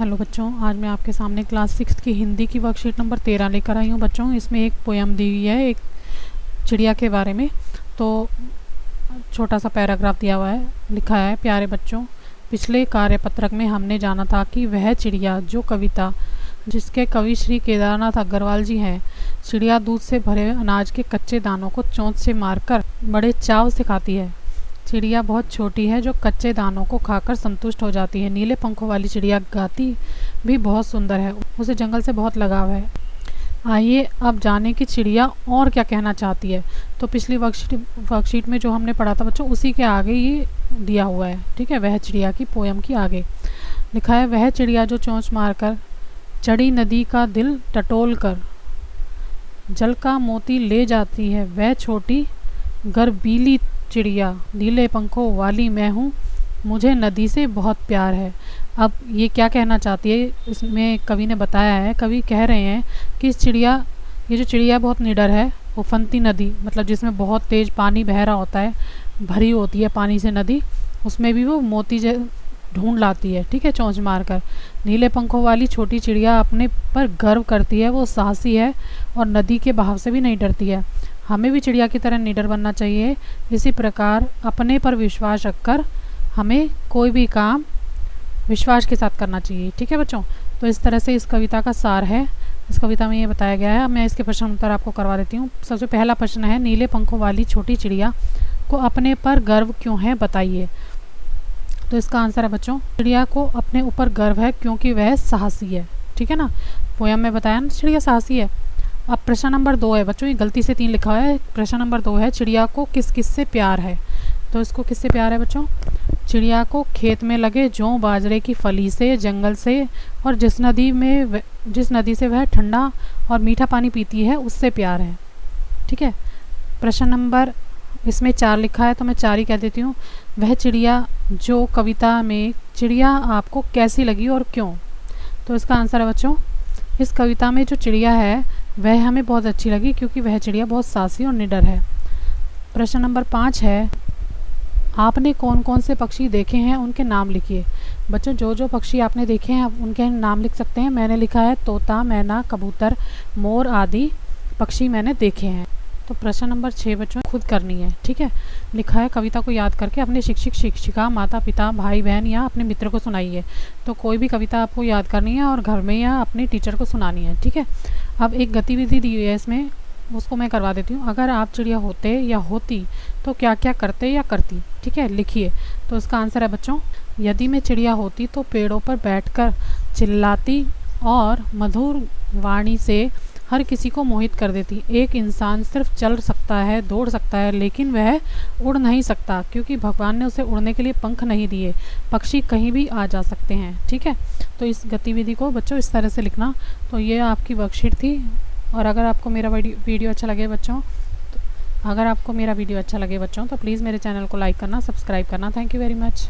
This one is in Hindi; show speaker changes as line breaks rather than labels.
हेलो बच्चों, आज मैं आपके सामने क्लास 6 की हिंदी की वर्कशीट नंबर 13 लेकर आई हूँ। बच्चों, इसमें एक पोयम दी हुई है एक चिड़िया के बारे में। तो छोटा सा पैराग्राफ दिया हुआ है, लिखा है, प्यारे बच्चों, पिछले कार्यपत्रक में हमने जाना था कि वह चिड़िया जो कविता जिसके कवि श्री केदारनाथ अग्रवाल जी हैं, चिड़िया दूध से भरे अनाज के कच्चे दानों को चोंच से मारकर बड़े चाव से खाती है। चिड़िया बहुत छोटी है जो कच्चे दानों को खाकर संतुष्ट हो जाती है। नीले पंखों वाली चिड़िया गाती भी बहुत सुंदर है, उसे जंगल से बहुत लगाव है। आइए अब जाने कि चिड़िया और क्या कहना चाहती है। तो पिछली वर्कशीट में जो हमने पढ़ा था बच्चों, उसी के आगे ये दिया हुआ है। ठीक है, वह चिड़िया की पोयम की आगे लिखा है, वह चिड़िया जो चोंच मारकर चढ़ी नदी का दिल टटोल कर जल का मोती ले जाती है, वह छोटी गर्वीली चिड़िया नीले पंखों वाली मैं हूँ, मुझे नदी से बहुत प्यार है। अब ये क्या कहना चाहती है, इसमें कवि ने बताया है। कवि कह रहे हैं कि ये जो चिड़िया बहुत निडर है, उफनती नदी मतलब जिसमें बहुत तेज़ पानी बह रहा होता है, भरी होती है पानी से नदी, उसमें भी वो मोती ढूंढ लाती है। ठीक है, चोंच मारकर। नीले पंखों वाली छोटी चिड़िया अपने पर गर्व करती है, वो साहसी है और नदी के बहाव से भी नहीं डरती है। हमें भी चिड़िया की तरह निडर बनना चाहिए। इसी प्रकार अपने पर विश्वास रखकर हमें कोई भी काम विश्वास के साथ करना चाहिए। ठीक है बच्चों, तो इस तरह से इस कविता का सार है। इस कविता में ये बताया गया है। अब मैं इसके प्रश्न उत्तर आपको करवा देती हूँ। सबसे पहला प्रश्न है, नीले पंखों वाली छोटी चिड़िया को अपने पर गर्व क्यों है, बताइए। तो इसका आंसर है बच्चों, चिड़िया को अपने ऊपर गर्व है क्योंकि वह साहसी है। ठीक है ना, पोयम में बताया ना चिड़िया साहसी है। अब प्रश्न नंबर 2 है बच्चों, ये गलती से 3 लिखा है। प्रश्न नंबर 2 है, चिड़िया को किस किस से प्यार है। तो इसको किससे प्यार है बच्चों? चिड़िया को खेत में लगे जौ बाजरे की फली से, जंगल से, और जिस नदी से वह ठंडा और मीठा पानी पीती है उससे प्यार है। ठीक है, प्रश्न नंबर इसमें 4 लिखा है तो मैं 4 ही कह देती हूँ। वह चिड़िया जो कविता में चिड़िया आपको कैसी लगी और क्यों। तो इसका आंसर है बच्चों, इस कविता में जो चिड़िया है वह हमें बहुत अच्छी लगी क्योंकि वह चिड़िया बहुत साहसी और निडर है। प्रश्न नंबर 5 है, आपने कौन कौन से पक्षी देखे हैं, उनके नाम लिखिए। बच्चों, जो जो पक्षी आपने देखे हैं आप उनके नाम लिख सकते हैं। मैंने लिखा है तोता, मैना, कबूतर, मोर आदि पक्षी मैंने देखे हैं। तो प्रश्न नंबर 6 बच्चों खुद करनी है। ठीक है, लिखा है, कविता को याद करके अपने शिक्षक शिक्षिका, माता पिता, भाई बहन या अपने मित्र को सुनाइए। तो कोई भी कविता आपको याद करनी है और घर में या अपने टीचर को सुनानी है। ठीक है, अब एक गतिविधि दी हुई है इसमें, उसको मैं करवा देती हूँ। अगर आप चिड़िया होते या होती तो क्या क्या करते या करती। ठीक है, लिखिए। तो इसका आंसर है बच्चों, यदि मैं चिड़िया होती तो पेड़ों पर बैठकर चिल्लाती और मधुर वाणी से हर किसी को मोहित कर देती। एक इंसान सिर्फ चल सकता है, दौड़ सकता है, लेकिन वह उड़ नहीं सकता क्योंकि भगवान ने उसे उड़ने के लिए पंख नहीं दिए। पक्षी कहीं भी आ जा सकते हैं। ठीक है, तो इस गतिविधि को बच्चों इस तरह से लिखना। तो ये आपकी वर्कशीट थी। और अगर आपको मेरा वीडियो अच्छा लगे बच्चों, तो प्लीज़ मेरे चैनल को लाइक करना, सब्सक्राइब करना। Thank you very much.